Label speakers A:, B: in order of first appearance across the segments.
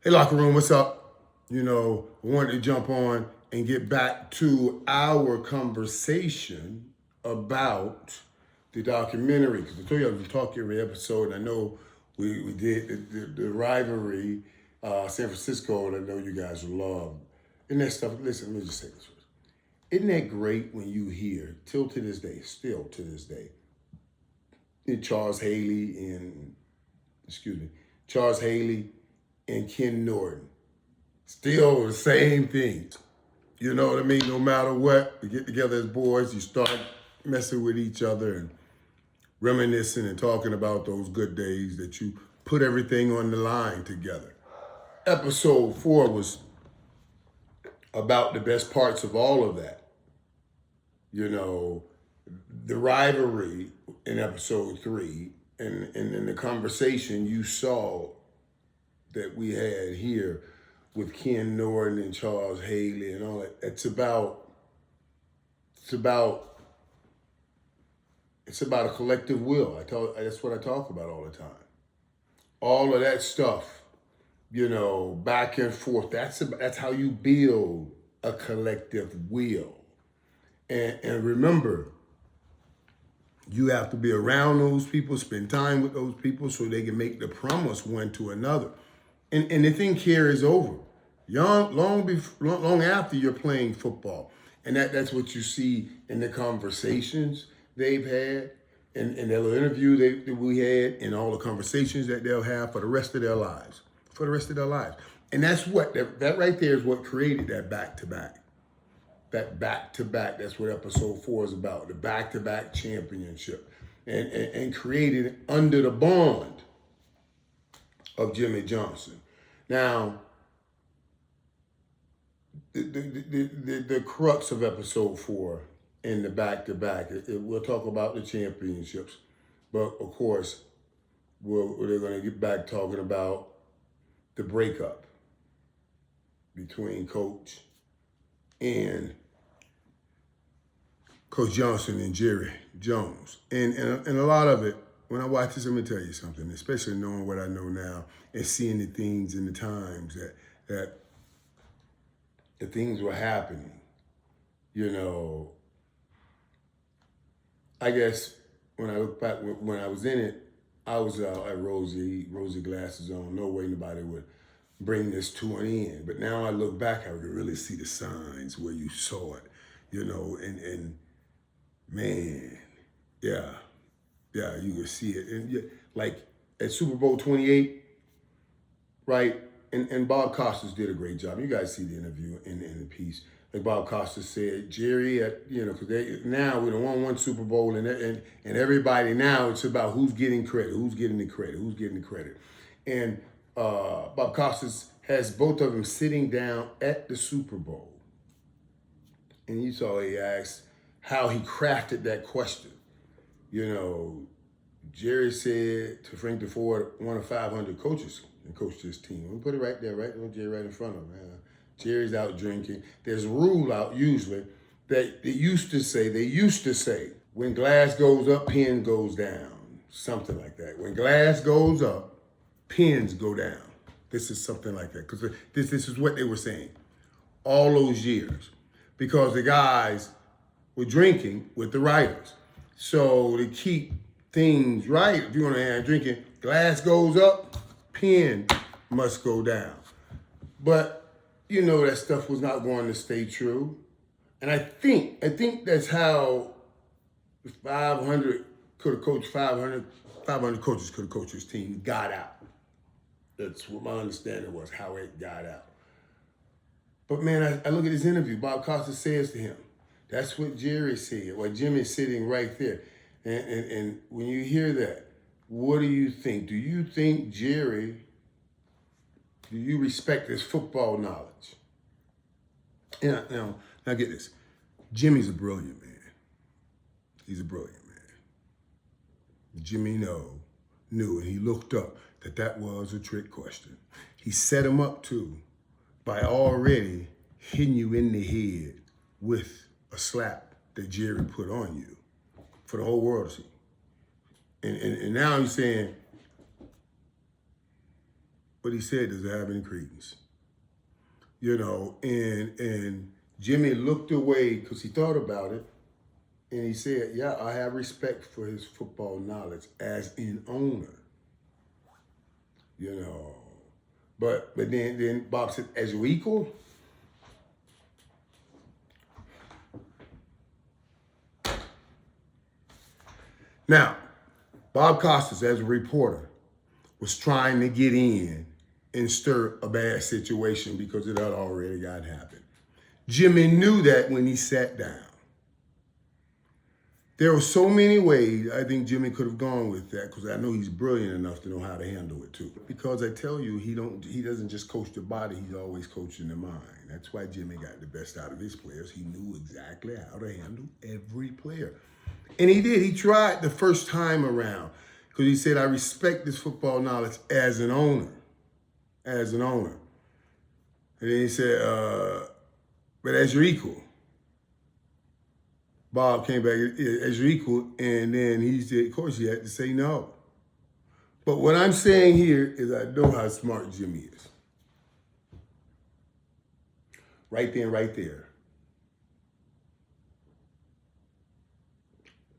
A: Hey, Locker Room, what's up? I wanted to jump on and get back to our conversation about the documentary. Because I told you I was talking every episode, and I know we did the rivalry, San Francisco, and I know you guys love. And that stuff, listen, let me just say this first. Isn't that great when you hear, still to this day, Charles Haley and Ken Norton. Still the same thing. You know what I mean? No matter what, we get together as boys, you start messing with each other and reminiscing and talking about those good days that you put everything on the line together. Episode 4 was about the best parts of all of that. The rivalry in episode 3 and in the conversation you saw that we had here with Ken Norton and Charles Haley and all that. It's about a collective will. That's what I talk about all the time. All of that stuff, back and forth. That's how you build a collective will. And remember, you have to be around those people, spend time with those people so they can make the promise one to another. And the thing carries over. Long after you're playing football. And that's what you see in the conversations they've had, and the little interview that we had, and all the conversations that they'll have for the rest of their lives. And that's what, that right there is what created that back-to-back. That back-to-back, that's what episode 4 is about, the back-to-back championship. And created under the bond of Jimmy Johnson. Now, the crux of episode 4 in the back-to-back, we'll talk about the championships, but of course, they're going to get back talking about the breakup between Coach Johnson and Jerry Jones. And a lot of it, when I watch this, let me tell you something, especially knowing what I know now and seeing the things and the times that the things were happening. I guess when I look back, when I was in it, I was out at rosy glasses on. No way nobody would bring this to an end. But now I look back, I could really see the signs where you saw it, and man, yeah, you could see it. And like at Super Bowl 28, right? And Bob Costas did a great job. You guys see the interview in the piece. Like Bob Costas said, Jerry, because now we don't want one Super Bowl, and everybody now, it's about who's getting the credit. And Bob Costas has both of them sitting down at the Super Bowl. And you saw he asked how he crafted that question. Jerry said to Frank DeFord, one of 500 coaches and coached his team. We put it right there, right? Jerry right in front of him. Jerry's out drinking. There's a rule out usually that they used to say, when glass goes up, pen goes down. Something like that. When glass goes up, pens go down. This is something like that. Because this is what they were saying all those years. Because the guys were drinking with the writers. So to keep things right, if you want to have drinking, glass goes up, pen must go down. But that stuff was not going to stay true. And I think that's how 500 coaches could have coached his team got out. That's what my understanding was, how it got out. But man, I look at his interview. Bob Costa says to him, that's what Jerry said, or Jimmy's sitting right there. And when you hear that, what do you think? Do you think Jerry, do you respect his football knowledge? Now get this. Jimmy's a brilliant man. He's a brilliant man. Jimmy knew, and he looked up that was a trick question. He set him up too by already hitting you in the head with a slap that Jerry put on you for the whole world to see. And now he's saying, what he said doesn't have any credence. And Jimmy looked away because he thought about it, and he said, yeah, I have respect for his football knowledge as an owner. But then Bob said, as your equal? Now, Bob Costas, as a reporter, was trying to get in and stir a bad situation because it had already happened. Jimmy knew that when he sat down. There were so many ways I think Jimmy could have gone with that, because I know he's brilliant enough to know how to handle it too. Because I tell you, he doesn't just coach the body, he's always coaching the mind. That's why Jimmy got the best out of his players. He knew exactly how to handle every player. And he did. He tried the first time around, because he said, I respect this football knowledge as an owner. As an owner. And then he said, but as your equal. Bob came back as your equal, and then he said, of course, he had to say no. But what I'm saying here is I know how smart Jimmy is. Right there and right there.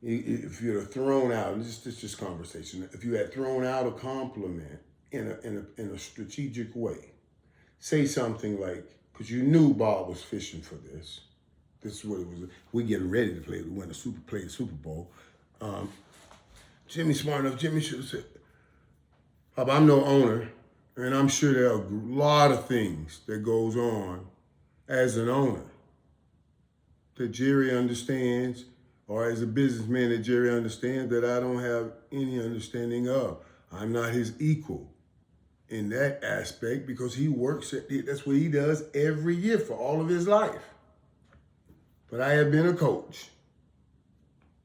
A: If you'd have thrown out, this is just conversation, if you had thrown out a compliment in a strategic way, say something like, because you knew Bob was fishing for this. This is what it was. We're getting ready to play. We win play the Super Bowl. Jimmy's smart enough. Jimmy should have said, Bob, I'm no owner, and I'm sure there are a lot of things that goes on as an owner that Jerry understands, or as a businessman that Jerry understands, that I don't have any understanding of. I'm not his equal in that aspect, because he works that's what he does every year for all of his life. But I have been a coach.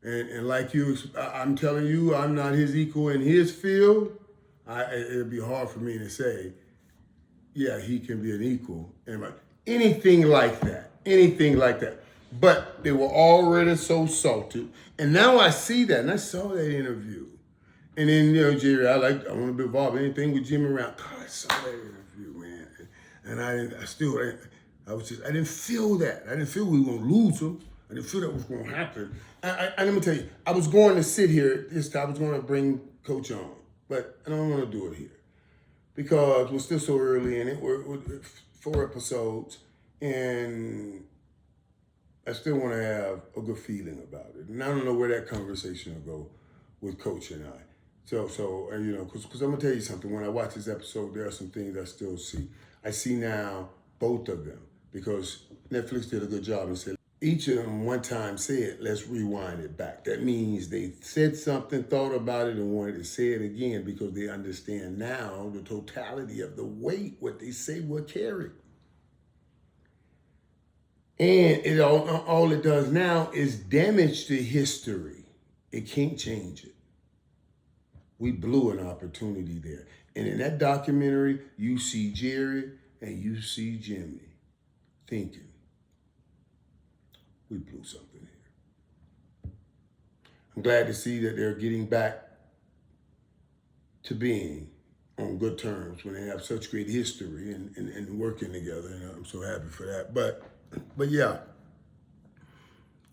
A: And like you, I'm telling you, I'm not his equal in his field. It'd be hard for me to say, yeah, he can be an equal. Anything like that. But they were already so salted. And now I see that, and I saw that interview. And then, Jerry, I want to be involved in anything with Jimmy around. God, I saw that interview, man. And I didn't feel that. I didn't feel we were going to lose him. I didn't feel that was going to happen. And let me tell you, I was going to sit here this time. I was going to bring Coach on, but I don't want to do it here because we're still so early in it. We're 4 episodes, and I still want to have a good feeling about it. And I don't know where that conversation will go with Coach and I. So because I'm going to tell you something. When I watch this episode, there are some things I still see. I see now both of them, because Netflix did a good job and said, each of them one time said, let's rewind it back. That means they said something, thought about it, and wanted to say it again because they understand now the totality of the weight what they say will carry. And all it does now is damage the history. It can't change it. We blew an opportunity there. And in that documentary, you see Jerry and you see Jimmy thinking, we blew something here. I'm glad to see that they're getting back to being on good terms when they have such great history and working together, and I'm so happy for that. But yeah,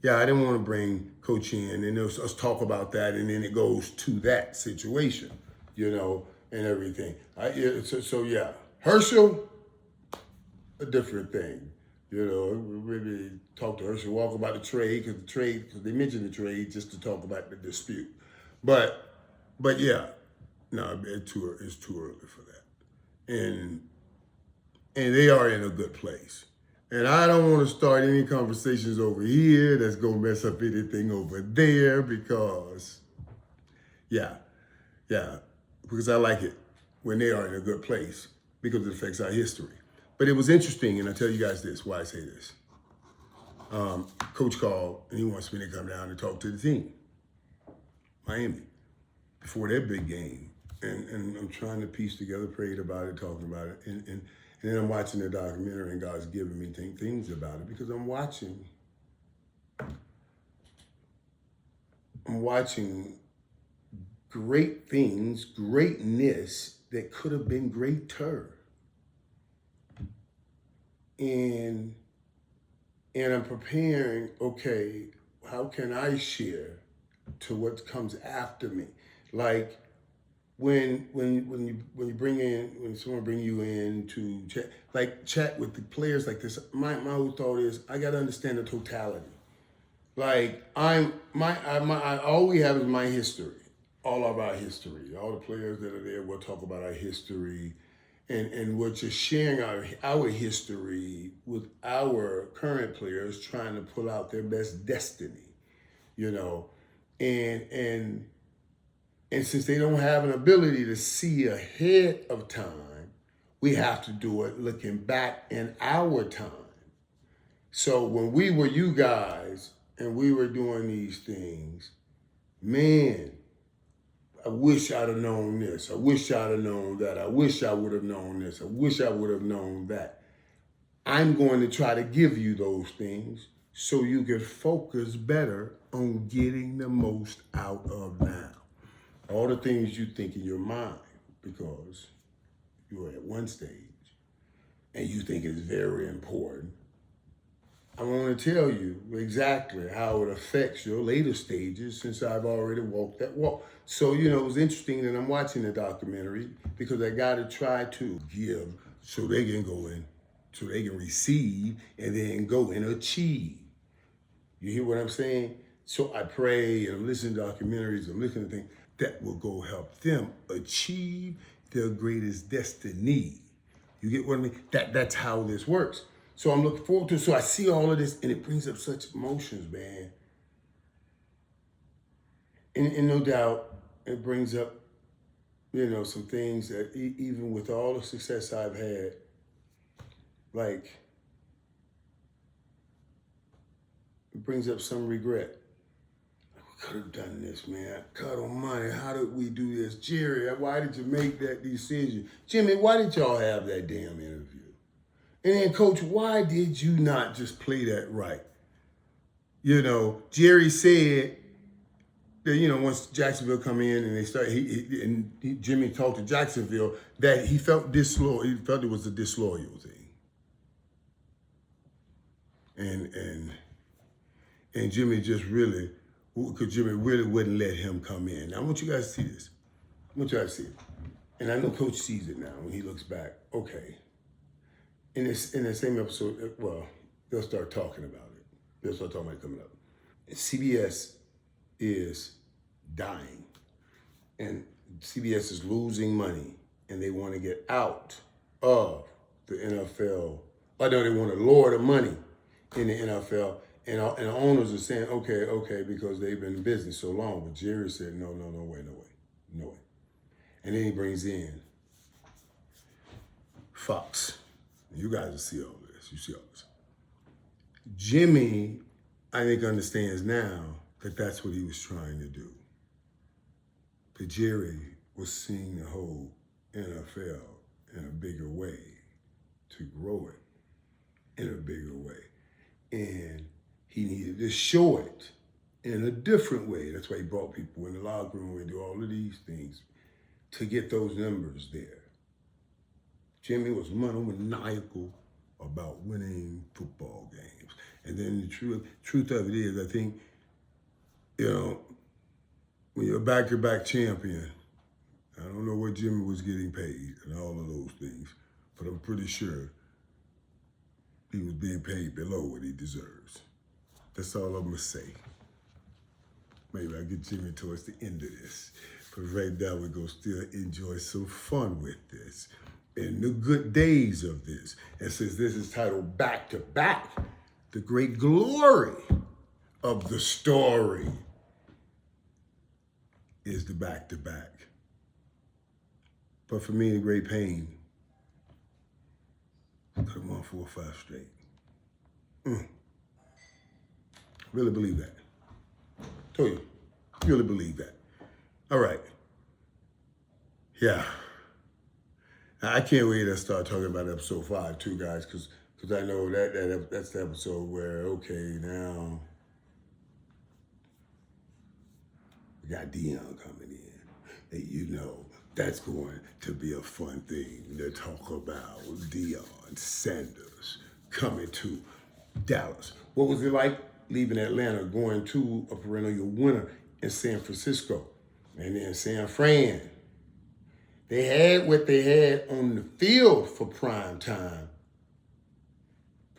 A: I didn't want to bring Coach in and us talk about that, and then it goes to that situation, and everything. So yeah, Herschel, a different thing. Maybe talk to Herschel Walker about the trade, because they mentioned the trade just to talk about the dispute. But yeah, no, it's too early for that. And they are in a good place. And I don't want to start any conversations over here that's going to mess up anything over there, because, because I like it when they are in a good place, because it affects our history. But it was interesting, and I'll tell you guys this, why I say this. Coach called, and he wants me to come down and talk to the team, Miami, before their big game. And I'm trying to piece together, prayed about it, talking about it, and then I'm watching the documentary, and God's giving me things about it, because I'm watching great things, greatness that could have been greater. And I'm preparing, okay, how can I share to what comes after me? Like when someone bring you in to chat with the players like this, my whole thought is I gotta understand the totality. Like all we have is my history, all of our history, all the players that are there. We'll talk about our history, and we're just sharing our history with our current players, trying to pull out their best destiny, you know, and since they don't have an ability to see ahead of time, we have to do it looking back in our time. So when we were you guys and we were doing these things, man, I wish I'd have known this. I wish I'd have known that. I wish I would have known this. I wish I would have known that. I'm going to try to give you those things so you can focus better on getting the most out of now. All the things you think in your mind, because you're at one stage and you think it's very important. I want to tell you exactly how it affects your later stages since I've already walked that walk. So, it was interesting that I'm watching the documentary because I got to try to give so they can go in, so they can receive and then go and achieve. You hear what I'm saying? So I pray and I'm listening to documentaries, I'm listening to things that will go help them achieve their greatest destiny. You get what I mean? That's how this works. So I'm looking forward to it. So I see all of this and it brings up such emotions, man. And no doubt it brings up, some things that even with all the success I've had, like, it brings up some regret. We could have done this, man. God almighty, how did we do this? Jerry, why did you make that decision? Jimmy, why did y'all have that damn interview? And then, Coach, why did you not just play that right? Jerry said that, once Jacksonville come in and they start, Jimmy talked to Jacksonville that he felt disloyal. He felt it was a disloyal thing. And Jimmy just really, because Jimmy really wouldn't let him come in. Now, I want you guys to see this. I want you guys to see it. And I know Coach sees it now when he looks back. Okay. In the same episode, well, they'll start talking about it. They'll start talking about it coming up. CBS is dying. And CBS is losing money. And they want to get out of the NFL. I know they want to lower the money in the NFL. And the owners are saying, okay, because they've been in business so long. But Jerry said, no way. And then he brings in Fox. You guys will see all this. You see all this. Jimmy, I think, understands now that that's what he was trying to do. But Jerry was seeing the whole NFL in a bigger way, to grow it in a bigger way. And he needed to show it in a different way. That's why he brought people in the locker room and do all of these things to get those numbers there. Jimmy was maniacal about winning football games. And then the truth of it is, I think, when you're a back-to-back champion, I don't know what Jimmy was getting paid and all of those things, but I'm pretty sure he was being paid below what he deserves. That's all I'm gonna say. Maybe I'll get Jimmy towards the end of this. But right now we're gonna still enjoy some fun with this and the good days of this. And since this is titled Back to Back, the great glory of the story is the back to back. But for me, the great pain, I could have won 4 or 5 straight. Really believe that. Told you, really believe that. All right. Yeah. I can't wait to start talking about episode 5 too, guys, because I know that's the episode where, okay, now we got Dion coming in. And That's going to be a fun thing to talk about. Deion Sanders coming to Dallas. What was it like leaving Atlanta, going to a perennial winner in San Francisco? And then San Fran. They had what they had on the field for prime time,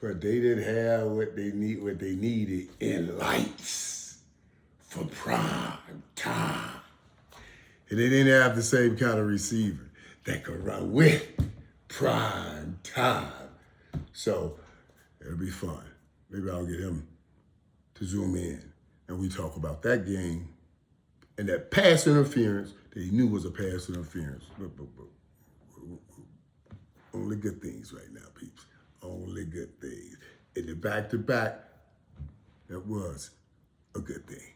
A: but they didn't have what they needed in lights for prime time. And they didn't have the same kind of receiver that could run with prime time. So it'll be fun. Maybe I'll get him to zoom in and we talk about that game and that pass interference that he knew was a pass interference. But only good things right now, peeps. Only good things. In the back-to-back, that was a good thing.